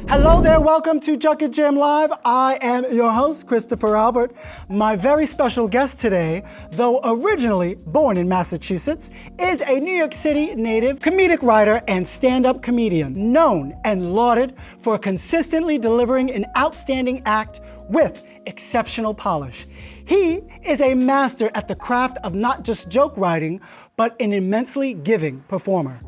Hello there, welcome to Junket Jam Live. I am your host, Christopher Albert. My very special guest today, though originally born in Massachusetts, is a New York City native, comedic writer, and stand-up comedian, known and lauded for consistently delivering an outstanding act with exceptional polish. He is a master at the craft of not just joke writing, but an immensely giving performer.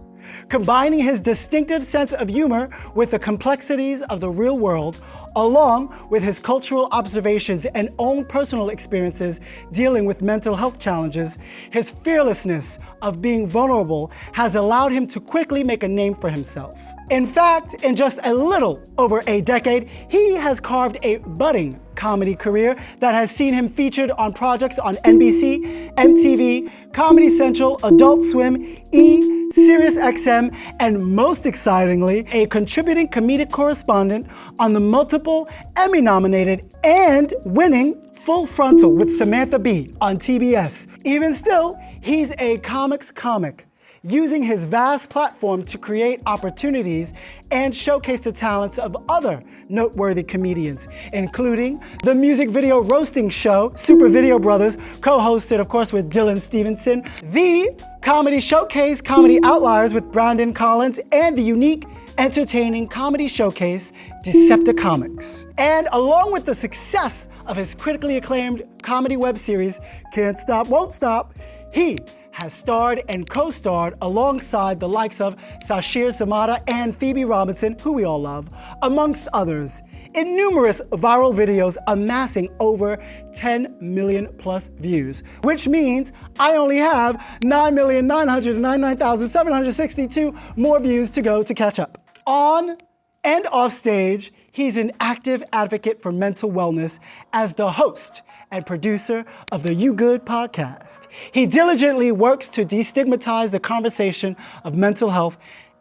Combining his distinctive sense of humor with the complexities of the real world, along with his cultural observations and own personal experiences dealing with mental health challenges, his fearlessness of being vulnerable has allowed him to quickly make a name for himself. In fact, in just a little over a decade, he has carved a budding comedy career that has seen him featured on projects on NBC, MTV, Comedy Central, Adult Swim, E!, SiriusXM, and most excitingly, a contributing comedic correspondent on the multiple Emmy-nominated and winning Full Frontal with Samantha Bee on TBS. Even still, he's a comics comic, using his vast platform to create opportunities and showcase the talents of other noteworthy comedians, including the music video roasting show, Super Video Brothers, co-hosted, of course, with Dylan Stevenson, the comedy showcase, Comedy Outliers with Brandon Collins, and the unique, entertaining comedy showcase, Decepticomics. And along with the success of his critically acclaimed comedy web series, Can't Stop, Won't Stop, he has starred and co-starred alongside the likes of Sashir Zamata and Phoebe Robinson, who we all love, amongst others, in numerous viral videos amassing over 10 million plus views, which means I only have 9,999,762 more views to go to catch up. On and off stage, he's an active advocate for mental wellness as the host and producer of the You Good podcast. He diligently works to destigmatize the conversation of mental health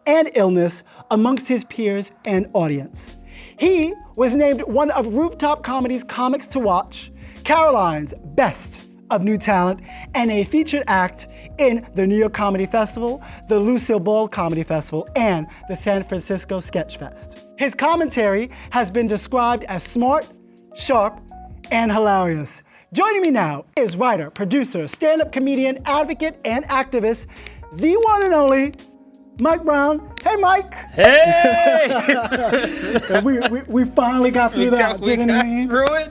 and illness amongst his peers and audience. He was named one of Rooftop Comedy's Comics to Watch, Caroline's Best of New Talent, and a featured act in the New York Comedy Festival, the Lucille Ball Comedy Festival, and the San Francisco Sketch Fest. His commentary has been described as smart, sharp, and hilarious. Joining me now is writer, producer, stand-up comedian, advocate, and activist, the one and only Mike Brown. Hey, Mike. Hey! we finally got through that, didn't we? Through it.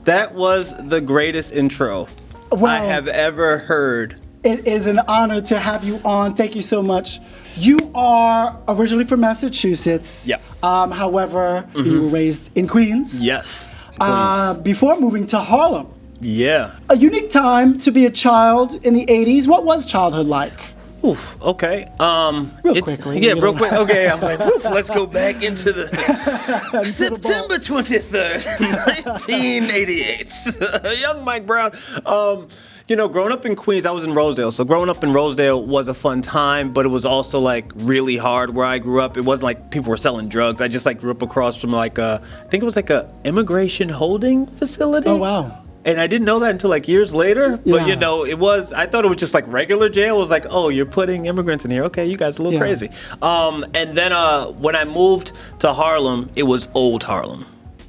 That was the greatest intro I have ever heard. It is an honor to have you on. Thank you so much. You are originally from Massachusetts. Yeah. However, you were raised in Queens. Yes. Before moving to Harlem. Yeah. A unique time to be a child in the 80s. What was childhood like? Oof, okay. Real quickly. Yeah, real quick. Okay, I'm like, oof, let's go back into the September 23rd, 1988. Young Mike Brown. Growing up in Queens, I was in Rosedale. So growing up in Rosedale was a fun time, but it was also like really hard where I grew up. It wasn't like people were selling drugs. I just like grew up across from I think it was like a immigration holding facility. Oh, wow. And I didn't know that until like years later. But I thought it was just like regular jail. It was like, oh, you're putting immigrants in here. Okay, you guys are a little crazy. And then when I moved to Harlem, it was old Harlem.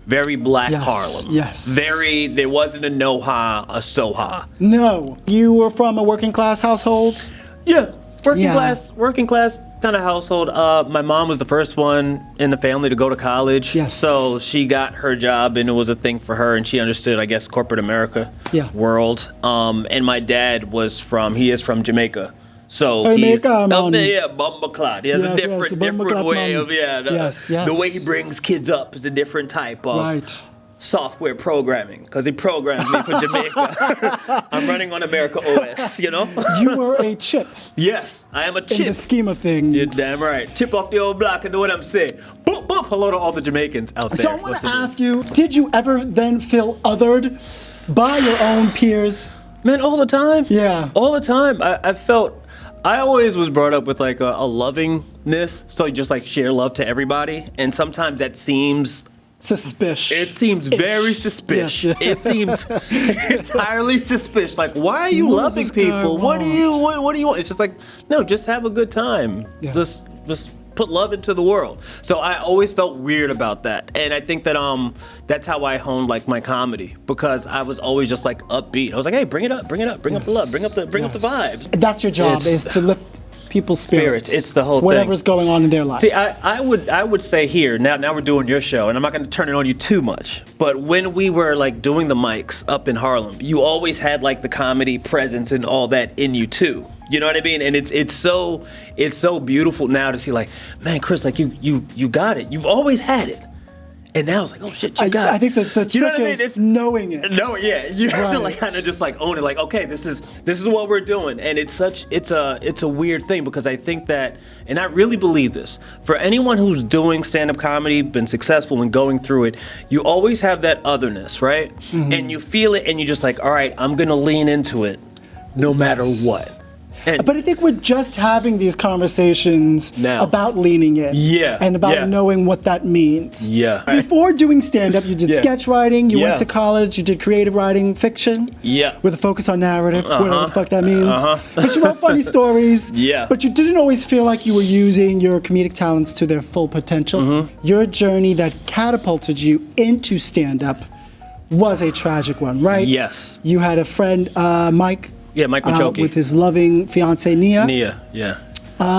Very black Harlem. Yes. There wasn't a no-ha, a so-ha. No. You were from a working class household? Yeah. Working class, kind of household. My mom was the first one in the family to go to college. Yes. So she got her job, and it was a thing for her, and she understood, I guess, corporate America world. And my dad he is from Jamaica. So he's Bumbleclot. He has a different way of the way he brings kids up is a different type of software programming, because he programmed me for Jamaica. I'm running on America OS, You were a chip. Yes, I am a chip. In the scheme of things. You're damn right. Chip off the old block and know what I'm saying. Boop, boop. Hello to all the Jamaicans out there. So I want to ask you, did you ever then feel othered by your own peers? Man, all the time. Yeah. All the time. I always was brought up with like a lovingness, so you just like share love to everybody, and sometimes that seems suspicious. It seems very suspicious. Yes. It seems entirely suspicious. Like, why are you loving people? What do you want? It's just like, no, just have a good time. Yeah. Just put love into the world. So I always felt weird about that, and I think that that's how I honed like my comedy, because I was always just like upbeat. I was like, hey, bring it up, bring up the love, bring up the vibes. That's your job, is to lift people's spirits. It's the whole whatever's going on in their life. See, I would say here, now we're doing your show, and I'm not going to turn it on you too much, but when we were like doing the mics up in Harlem, you always had like the comedy presence and all that in you too. You know what I mean? And it's so beautiful now to see, like, man, Chris, like you got it. You've always had it. And now it's like, oh shit, you got it. I think that the trick is it's knowing it. No, yeah, you have to like kind of just like own it. Like, okay, this is what we're doing, and it's a weird thing, because I think that, and I really believe this, for anyone who's doing stand-up comedy, been successful and going through it, you always have that otherness, right? Mm-hmm. And you feel it, and you're just like, all right, I'm gonna lean into it, no matter what. But I think we're just having these conversations now about leaning in, and about knowing what that means. Yeah. Before doing stand-up, you did sketch writing, you went to college, you did creative writing, fiction, with a focus on narrative, whatever the fuck that means. But you wrote funny stories, but you didn't always feel like you were using your comedic talents to their full potential. Your journey that catapulted you into stand-up was a tragic one, right? Yes. You had a friend, Mike. Yeah, Mike Machoki. With his loving fiancée, Nia.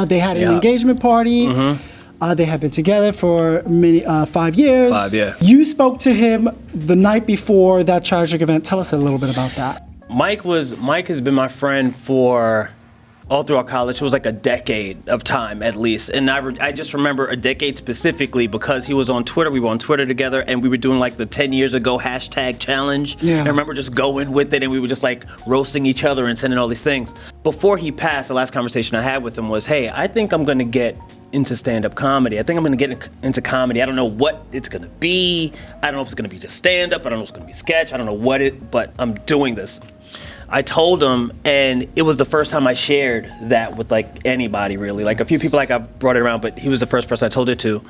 They had an engagement party. They had been together for 5 years. 5, yeah. You spoke to him the night before that tragic event. Tell us a little bit about that. Mike has been my friend for all throughout college. It was like a decade of time at least. And I just remember a decade specifically because he was on Twitter. We were on Twitter together, and we were doing like the 10 years ago hashtag challenge. Yeah. I remember just going with it, and we were just like roasting each other and sending all these things. Before he passed, the last conversation I had with him was, hey, I think I'm gonna get into stand-up comedy. I think I'm gonna get into comedy. I don't know what it's gonna be. I don't know if it's gonna be just stand-up. I don't know if it's gonna be sketch. I don't know but I'm doing this. I told him, and it was the first time I shared that with like anybody really. Like a few people, like I brought it around, but he was the first person I told it to.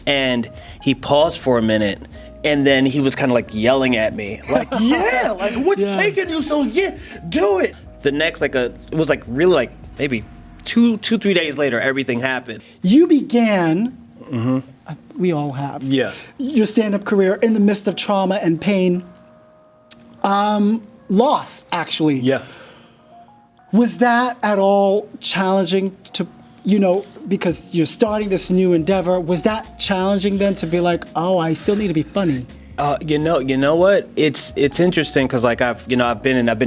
And he paused for a minute, and then he was kind of like yelling at me, like, yeah, like what's taking you so, do it. The next, it was like really like maybe 3 days later, everything happened. You began, we all have, your stand-up career in the midst of trauma and pain. Loss, actually. Yeah. Was that at all challenging to, because you're starting this new endeavor, was that challenging then to be like, oh, I still need to be funny? You know what? It's interesting because like I've been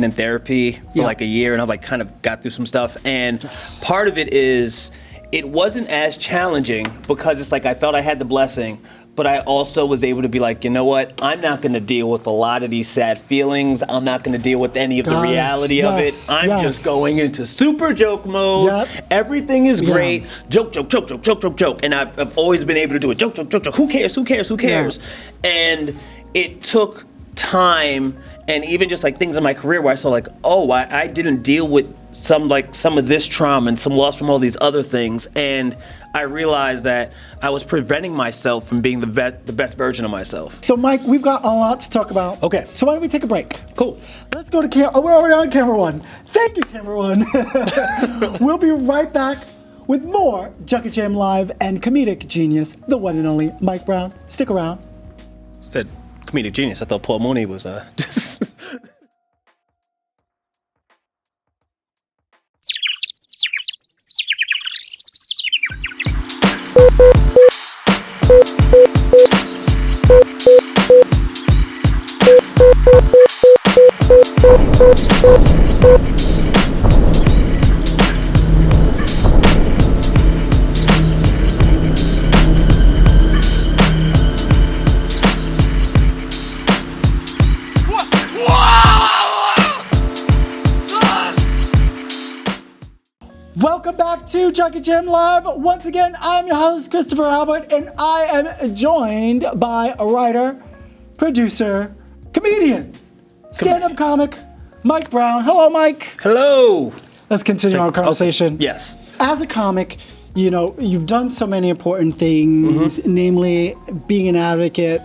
in therapy for like a year, and I've like kind of got through some stuff, and part of it is it wasn't as challenging because it's like I felt I had the blessing, but I also was able to be like, you know what? I'm not going to deal with a lot of these sad feelings. I'm not going to deal with any of the reality of it. I'm just going into super joke mode. Yep. Everything is great. Joke, joke, joke, joke, joke, joke, joke. And I've always been able to do it. Joke, joke, joke, joke. Who cares? Who cares? Who cares? Yeah. And it took time and even just like things in my career where I saw like, oh, I didn't deal with some of this trauma and some loss from all these other things. And I realized that I was preventing myself from being the best version of myself. So Mike, we've got a lot to talk about. Okay. So why don't we take a break? Cool. Let's go to camera. Oh, we're already on camera one. Thank you, camera one. We'll be right back with more Junket Jam Live and comedic genius, the one and only Mike Brown. Stick around. Said comedic genius. I thought Paul Mooney was just... Welcome back to Junkie Jam Live. Once again, I'm your host, Christopher Albert, and I am joined by a writer, producer, comedian, stand-up comic, Mike Brown. Hello, Mike. Hello. Let's continue our conversation. Okay. Yes. As a comic, you know, you've done so many important things, namely being an advocate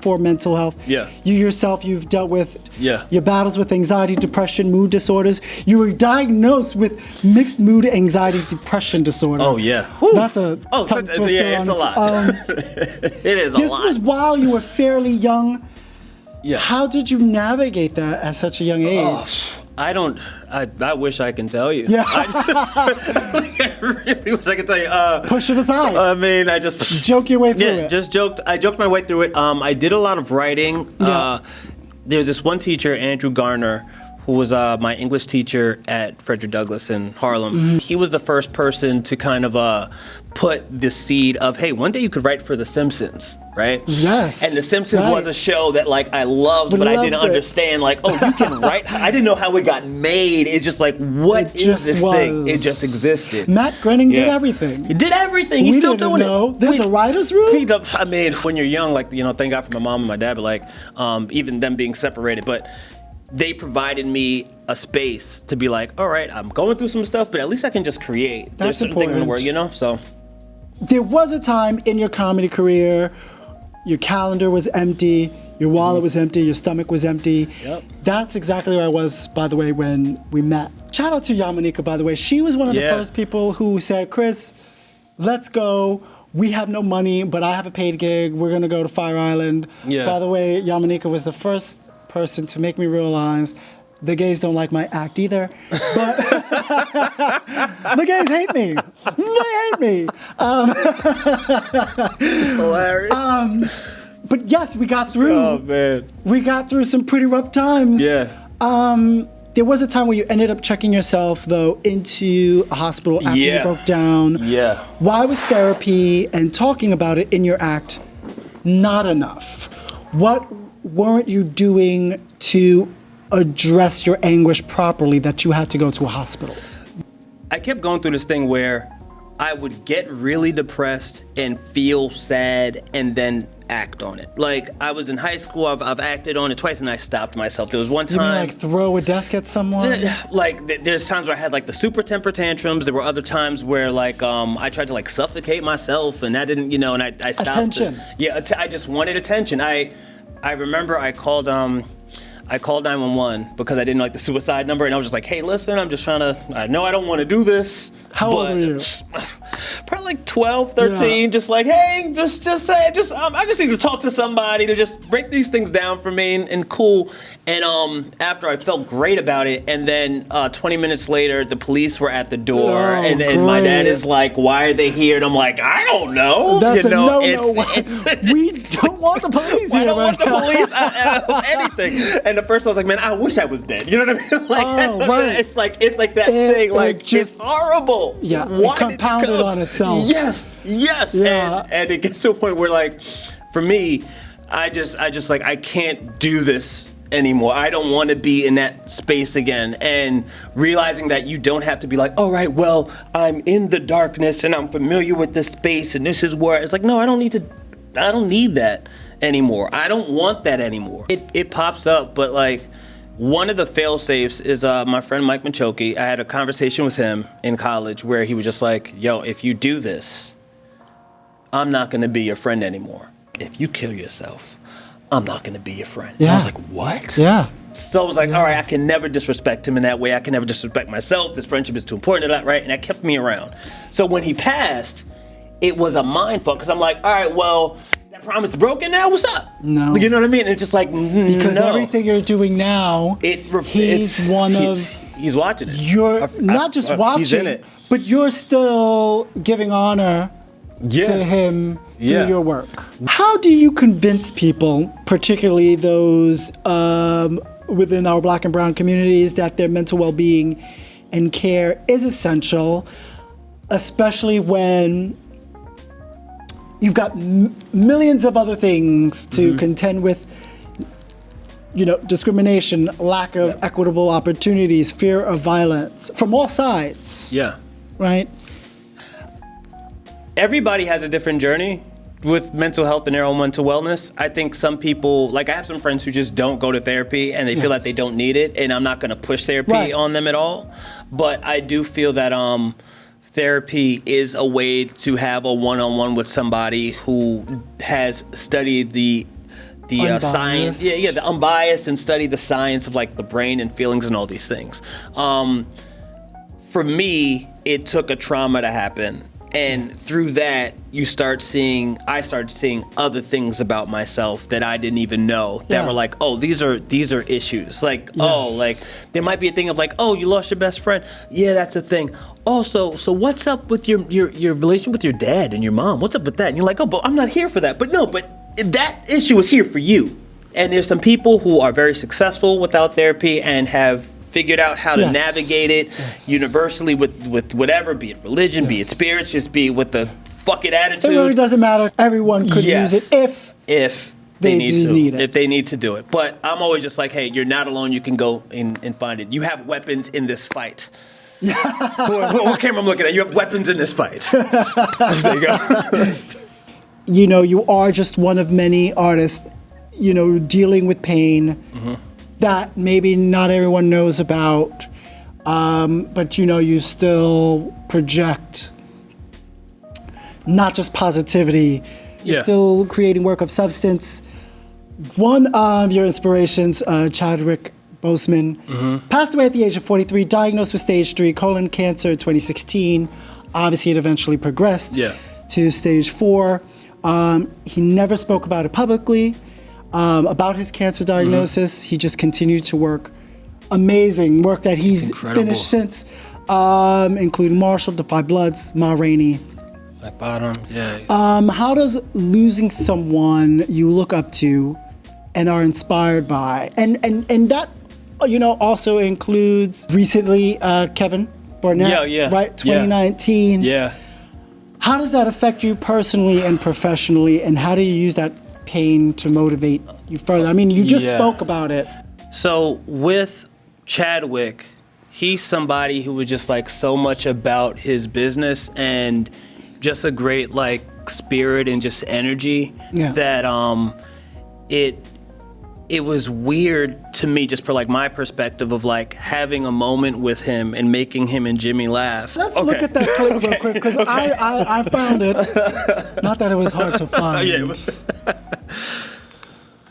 for mental health. Yeah. You yourself, you've dealt with Yeah. your battles with anxiety, depression, mood disorders. You were diagnosed with mixed mood, anxiety, depression disorder. Oh, yeah. That's a tongue twister. Yeah, it's a lot. It is a lot. This was while you were fairly young. Yeah. How did you navigate that at such a young age? I wish I can tell you. Yeah. I really wish I could tell you. Push it aside. I mean, I just Joke your way through it. just joked. I joked my way through it. I did a lot of writing. Yeah. There was this one teacher, Andrew Garner, who was my English teacher at Frederick Douglass in Harlem. He was the first person to kind of put the seed of, hey, one day you could write for The Simpsons, right? Yes. And The Simpsons was a show that like I loved, but I didn't Loved it. understand. Like, oh, you can write. I didn't know how it got made. It's just like, what is this thing? It just existed. Matt Groening did Yeah. everything. He did everything. He's We still didn't doing know. it. There's a writer's room? I mean, when you're young, like, you know, thank God for my mom and my dad, but like, even them being separated, but they provided me a space to be like, all right, I'm going through some stuff, but at least I can just create. That's There's certain things in the important. world, you know? So, There was a time in your comedy career, your calendar was empty, your wallet was empty, your stomach was empty. Yep. That's exactly where I was, by the way, when we met. Shout out to Yamanika, by the way. She was one of the Yeah. first people who said, Chris, let's go. We have no money, but I have a paid gig. We're going to go to Fire Island. Yeah. By the way, Yamanika was the first person to make me realize the gays don't like my act either. But the gays hate me. They hate me. it's hilarious. But yes, we got through. Oh, man. We got through some pretty rough times. Yeah. There was a time where you ended up checking yourself, though, into a hospital after you Yeah. broke down. Yeah. Why was therapy and talking about it in your act not enough? What weren't you doing to address your anguish properly that you had to go to a hospital? I kept going through this thing where I would get really depressed and feel sad and then act on it. Like, I was in high school, I've acted on it twice and I stopped myself. There was one time. You mean like throw a desk at someone? Like, there's times where I had like the super temper tantrums. There were other times where like I tried to like suffocate myself and that didn't, you know, and I stopped. Attention. I just wanted attention. I remember I called 911 because I didn't like the suicide number, and I was just like, hey, listen, I know I don't want to do this. How old were you? Probably like 12, 13, Yeah. just like, hey, I just need to talk to somebody to just break these things down for me and cool. And after I felt great about it, and then 20 minutes later, the police were at the door, Oh, and my dad great. is like, why are they here? And I'm like, I don't know. That's you know, a no-no. We don't want the police here. I don't want the right police anything. And at first I was like, man, I wish I was dead. You know what I mean? Like, Oh, right. it's like that thing. Like, just- it's horrible. Yeah, Why it did compounded come? on itself. Yes. Yeah. And it gets to a point where, like, for me, I just like, I can't do this anymore. I don't want to be in that space again. And realizing that you don't have to be like, all right, well, I'm in the darkness and I'm familiar with this space and this is where it's like, no, I don't need that anymore. I don't want that anymore. It pops up, but like, one of the fail-safes is my friend Mike Machoki. I had a conversation with him in college where he was just like, yo, if you do this, I'm not going to be your friend anymore. If you kill yourself, I'm not going to be your friend. And I was like, what? Yeah. So I was like, all right, I can never disrespect him in that way. I can never disrespect myself. This friendship is too important to that, right? And that kept me around. So when he passed, it was a mind fuck because I'm like, all right, well, that promise is broken now. What's up? No. You know what I mean? And it's just like, Because no. everything you're doing now, he's watching it. You're not just watching, he's in it. but you're still giving honor to him through your work. How do you convince people, particularly those within our Black and Brown communities, that their mental well-being and care is essential, especially when you've got millions of other things to contend with, you know, discrimination, lack of equitable opportunities, fear of violence from all sides. Yeah. right? Everybody has a different journey with mental health and their own mental wellness. I think some people, like I have some friends who just don't go to therapy and they feel like they don't need it, and I'm not going to push therapy on them at all. But I do feel that therapy is a way to have a one-on-one with somebody who has studied the science, the unbiased, and studied the science of like the brain and feelings and all these things. For me, it took a trauma to happen. And through that, I started seeing other things about myself that I didn't even know that were like, oh, these are issues. Like, oh, like there might be a thing of like, oh, you lost your best friend. Yeah, that's a thing. Also, so what's up with your relation with your dad and your mom? What's up with that? And you're like, oh, but I'm not here for that. But no, but that issue is here for you. And there's some people who are very successful without therapy and have figured out how to navigate it universally with whatever, be it religion, be it spirits, just be with the fuck it attitude. It really doesn't matter. Everyone could use it if they need it. If they need to do it. But I'm always just like, hey, you're not alone. You can go and find it. You have weapons in this fight. What camera I'm looking at? You have weapons in this fight. There you go. You know, you are just one of many artists, you know, dealing with pain. That maybe not everyone knows about, but you know, you still project not just positivity, you're still creating work of substance. One of your inspirations, Chadwick Boseman, passed away at the age of 43, diagnosed with stage 3 colon cancer in 2016. Obviously, it eventually progressed to stage 4. He never spoke about it publicly. About his cancer diagnosis, he just continued to work. Amazing work that he's finished since, including Marshall, The Five Bloods, Ma Rainey. Black Bottom, how does losing someone you look up to and are inspired by, and that, you know, also includes recently Kevin Barnett, right? 2019. How does that affect you personally and professionally, and how do you use that pain to motivate you further? I mean, you just spoke about it. So with Chadwick, he's somebody who was just like so much about his business and just a great like spirit and just energy that it was weird to me, just for like my perspective of like having a moment with him and making him and Jimmy laugh. Let's look at that clip real quick, because I found it. Not that it was hard to find.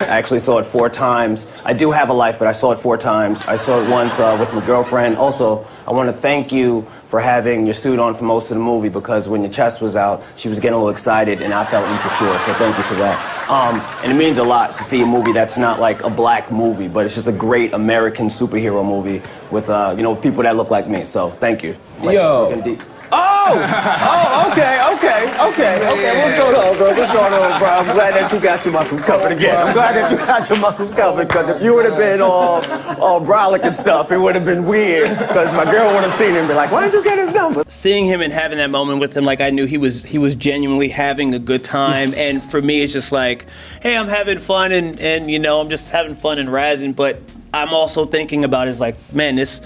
I actually saw it 4 times. I do have a life, but I saw it 4 times. I saw it once with my girlfriend. Also, I want to thank you for having your suit on for most of the movie, because when your chest was out, she was getting a little excited and I felt insecure, so thank you for that. And it means a lot to see a movie that's not like a black movie, but it's just a great American superhero movie with, you know, people that look like me, so thank you. Okay. What's going on, bro? I'm glad that you got your muscles covered again. I'm glad that you got your muscles covered, because if you would have been all brolic and stuff, it would have been weird, because my girl would have seen him and be like, why did you get his number? Seeing him and having that moment with him, like I knew he was genuinely having a good time. And for me, it's just like, hey, I'm having fun and you know, I'm just having fun and razzing, but I'm also thinking about is like, man, this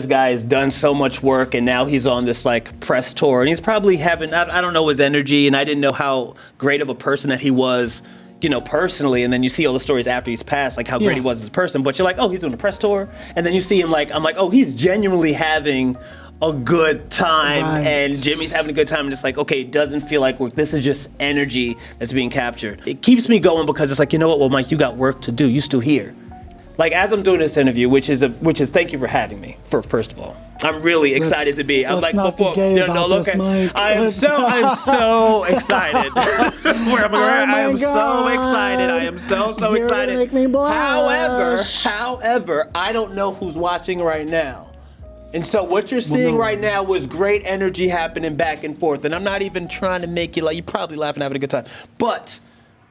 guy has done so much work, and now he's on this like press tour, and he's probably having, I don't know his energy, and I didn't know how great of a person that he was, you know, personally. And then you see all the stories after he's passed, like how great he was as a person, but you're like, oh, he's doing a press tour. And then you see him like, I'm like, oh, he's genuinely having a good time, and Jimmy's having a good time, and it's like, okay, it doesn't feel like work. This is just energy that's being captured. It keeps me going, because it's like, you know what, well, Mike, you got work to do. You still here. Like, as I'm doing this interview, which is thank you for having me, first of all. I'm really excited to be. I'm like, before, I am so excited. I am so excited. I am so excited. Make me However, I don't know who's watching right now. And so what you're seeing right now was great energy happening back and forth. And I'm not even trying to make you like, you're probably laughing, having a good time. But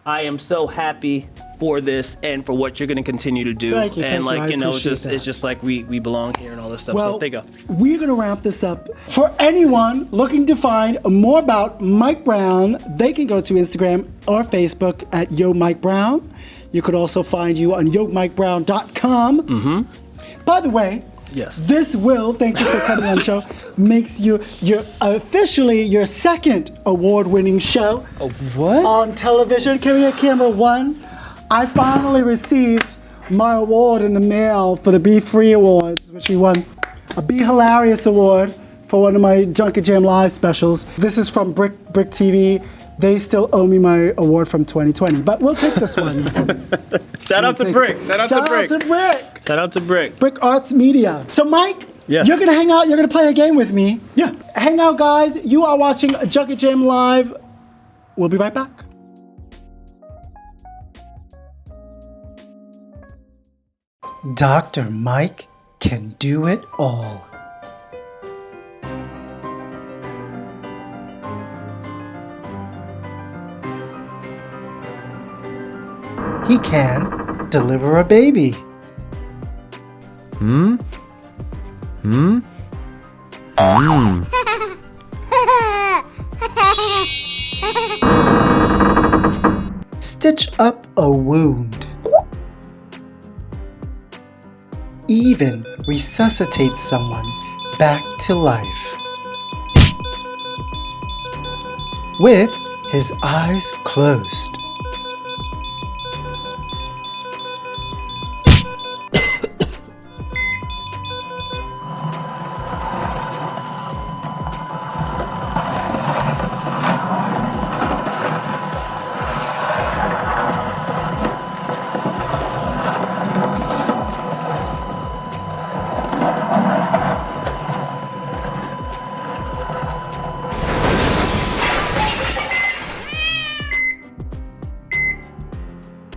I am so happy for this and for what you're going to continue to do. Thank you. And like, you know, it's just like we belong here and all this stuff. Well, so there you go. We're going to wrap this up. For anyone looking to find more about Mike Brown, they can go to Instagram or Facebook at Yo Mike Brown. You could also find you on YoMikeBrown.com. By the way, Yes. This will, thank you for coming on the show, makes you officially your second award-winning show What? on television. Can we get camera one? I finally received my award in the mail for the Be Free Awards, which we won a Be Hilarious award for one of my Junket Jam Live specials. This is from Brick TV. They still owe me my award from 2020, but we'll take this one. Shout out to Brick. Shout out to Brick. Shout out to Brick. Brick Arts Media. So Mike, Yeah. you're gonna hang out, you're gonna play a game with me. Yeah. Hang out, guys. You are watching Junket Jam Live. We'll be right back. Dr. Mike can do it all. He can deliver a baby. Stitch up a wound. Even resuscitate someone back to life. With his eyes closed.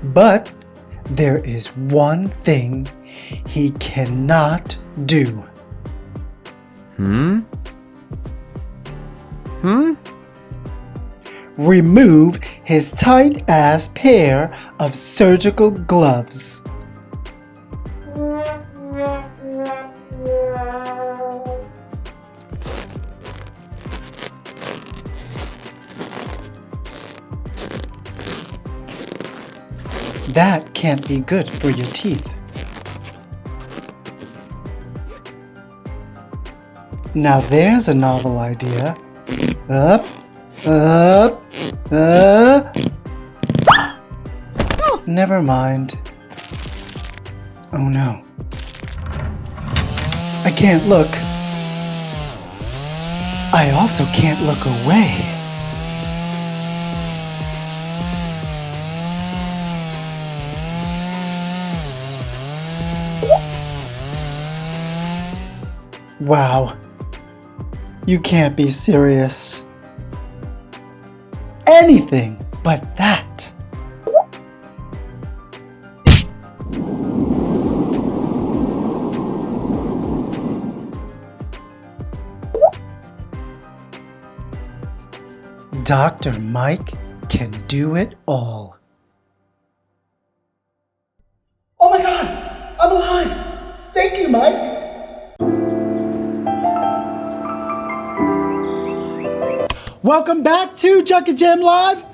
But there is one thing he cannot do. Remove his tight-ass pair of surgical gloves. That can't be good for your teeth. Now there's a novel idea. Up. Never mind. Oh no. I can't look. I also can't look away. Wow. You can't be serious. Anything but that. Dr. Mike can do it all. Oh my God! I'm alive! Thank you, Mike! Welcome back to Junket Jam Live.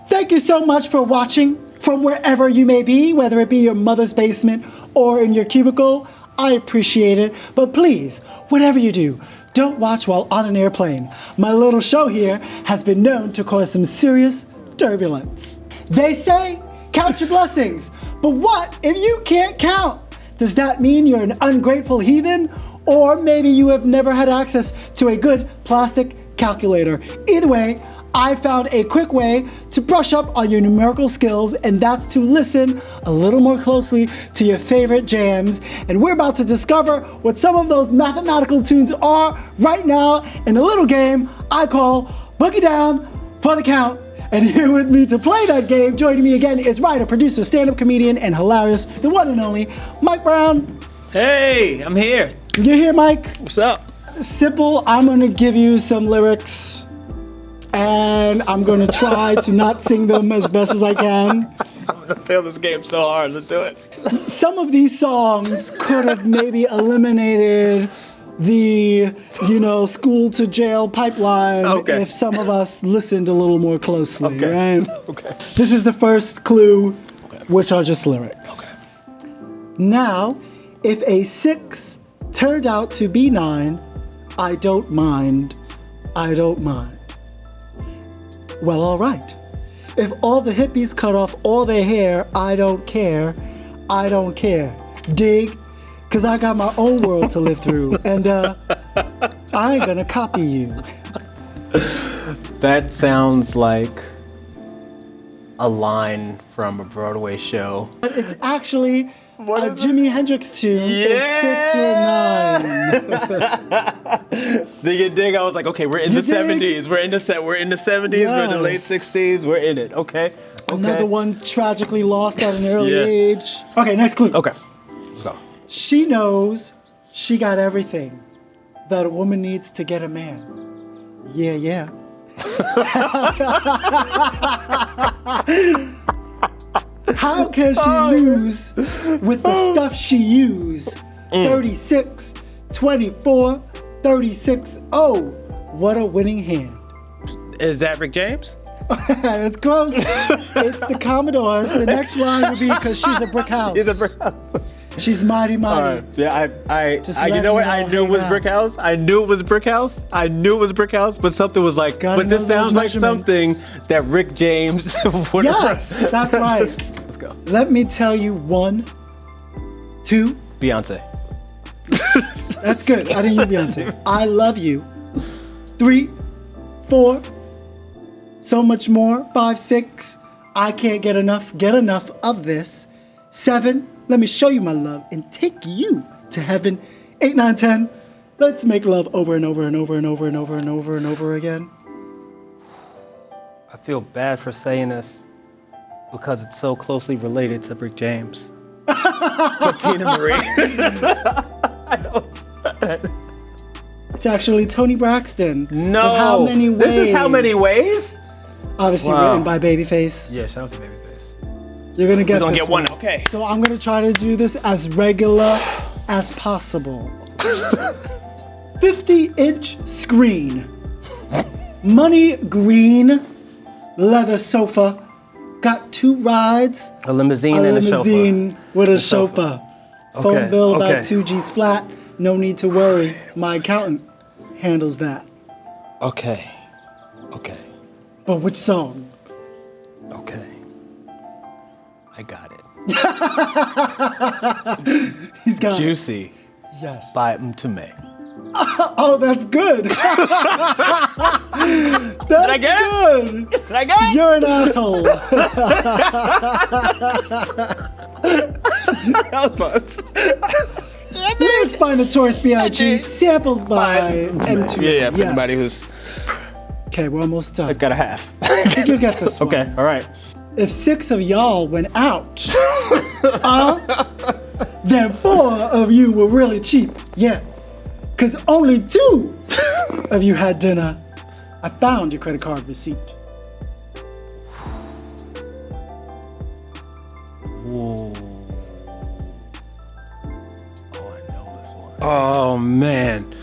Thank you so much for watching from wherever you may be, whether it be your mother's basement or in your cubicle. I appreciate it. But please, whatever you do, don't watch while on an airplane. My little show here has been known to cause some serious turbulence. They say, count your blessings. But what if you can't count? Does that mean you're an ungrateful heathen? Or maybe you have never had access to a good plastic calculator. Either way, I found a quick way to brush up on your numerical skills, and that's to listen a little more closely to your favorite jams. And we're about to discover what some of those mathematical tunes are right now in a little game I call Boogie Down for the Count. And here with me to play that game, joining me again, is writer, producer, stand-up comedian, and hilarious, the one and only Mike Brown. Hey, I'm here. You're here, Mike? What's up? Simple, I'm gonna give you some lyrics and I'm gonna try to not sing them as best as I can. I'm gonna fail this game so hard. Let's do it. Some of these songs could have maybe eliminated the, school to jail pipeline if some of us listened a little more closely, right? Okay. This is the first clue, which are just lyrics. Now, if a 6 turned out to be 9. I don't mind. I don't mind. Well, all right. If all the hippies cut off all their hair, I don't care. I don't care. Dig? Because I got my own world to live through. And I ain't gonna copy you. That sounds like a line from a Broadway show. It's actually a Jimi Hendrix tune. It's 6 or 9. Did you dig? I was like, okay, we're in the 70s. We're in the 70s. We're in the late 60s. We're in it. Okay. Another one tragically lost at an early age. Okay, next clue. Okay. Let's go. She knows she got everything that a woman needs to get a man. Yeah, yeah. How can she lose with the stuff she use? 36, 24, 36. Oh, what a winning hand. Is that Rick James? It's close. It's the Commodores. The next line would be because she's a brick house. He's a brick house. She's mighty, mighty. All right. Yeah, you know what? I knew it was out. Brick House. I knew it was Brick House. But something was like, Gotta but this know those sounds like something measurements. that Rick James would have. Yes, that's right. Let's go. Let me tell you 1, 2. Beyonce. That's good. I didn't use Beyonce. I love you. 3, 4. So much more. 5, 6. I can't get enough. Get enough of this. 7. Let me show you my love and take you to heaven. 8, 9, 10. Let's make love over and over and over and over and over and over and over again. I feel bad for saying this because it's so closely related to Rick James. But Tina Marie. I know. It's actually Toni Braxton. No. With How Many Ways. This is How Many Ways? Obviously written by Babyface. Yeah, shout out to Babyface. You're gonna get We're gonna this get one. Okay. So I'm gonna try to do this as regular as possible. 50-inch screen. Money green leather sofa. Got 2 rides. A limousine A and a chauffeur. limousine with a chauffeur. Phone Okay, bill about okay. 2 G's flat. No need to worry. My accountant handles that. Okay. Okay. But which song? Okay. I got it. He's got it. Juicy Yes. by Mtume. Oh, that's good. That's Did I get good. it? Did I get it? You're an asshole. That was fun. Lyrics by Notorious B.I.G. Sampled by M2. Yeah, for Yes. anybody who's Okay, we're almost done. got a half. I think you'll get this one. Okay, all right. If 6 of y'all went out, then 4 of you were really cheap. Yeah. Because only 2 of you had dinner. I found your credit card receipt. Whoa. Oh, I know this one. Oh, man.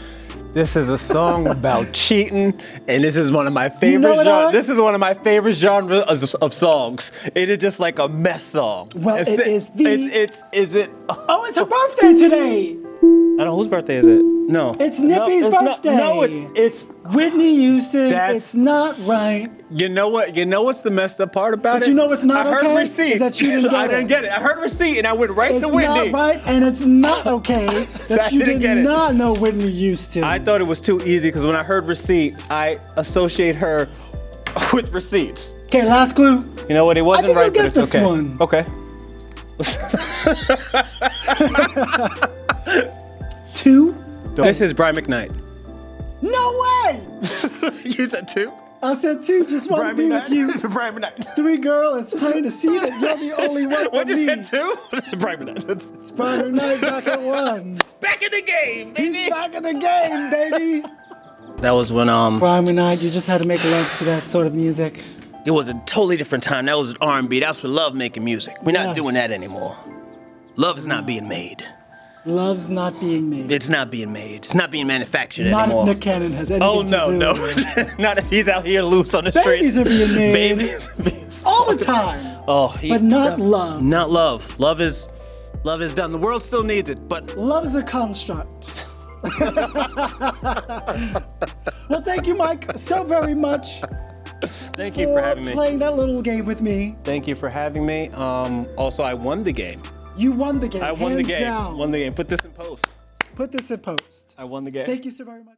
This is a song about cheating, and this is one of my favorite genres. This is one of my favorite genres of songs. It is just like a mess song. Well, Is is it? Oh, Oh, it's her birthday today. I don't know whose birthday is it. No. It's Nippy's birthday. No, it's Whitney Houston. That's- It's not right. You know what? You know what's the messed up part about But it? you know what's not I heard okay? receipt. Is that you didn't get I it. didn't get it. I heard receipt and I went right It's to Whitney. not right, and it's not okay that you didn't did get it. not know Whitney Houston. I thought it was too easy because when I heard receipt, I associate her with receipts. Okay, last clue. You know what? It wasn't think right, you'll but get it's this okay. one. Okay. 2. This is Brian McKnight. No way! You said 2? I said 2. Just want to be with you. Brian McKnight. 3, girl. It's plain to see that you're the only one for What you me. said 2? Brian McKnight. It's Friday night back at 1. Back in the game, baby. He's back in the game, baby. That was when Friday night, you just had to make love to that sort of music. it was a totally different time. That was R&B. That's for love making music. We're not Yes. doing that anymore. Love is not being made. Love's not being made. It's not being made. It's not being manufactured Not anymore. if Nick Cannon has anything Oh to no, do no. with it. Not if he's out here loose on the streets. Babies are being made. Babies. All the time. Oh, But not love. Not love. Love is Love is done. The world still needs it, but Love is a construct. Well, thank you, Mike, so very much. thank you for having me. Playing that little game with me. Thank you for having me. Also, I won the game. You won the game. I won the hands game. down. Won the game. Put this in post. Put this in post. I won the game. Thank you so very much.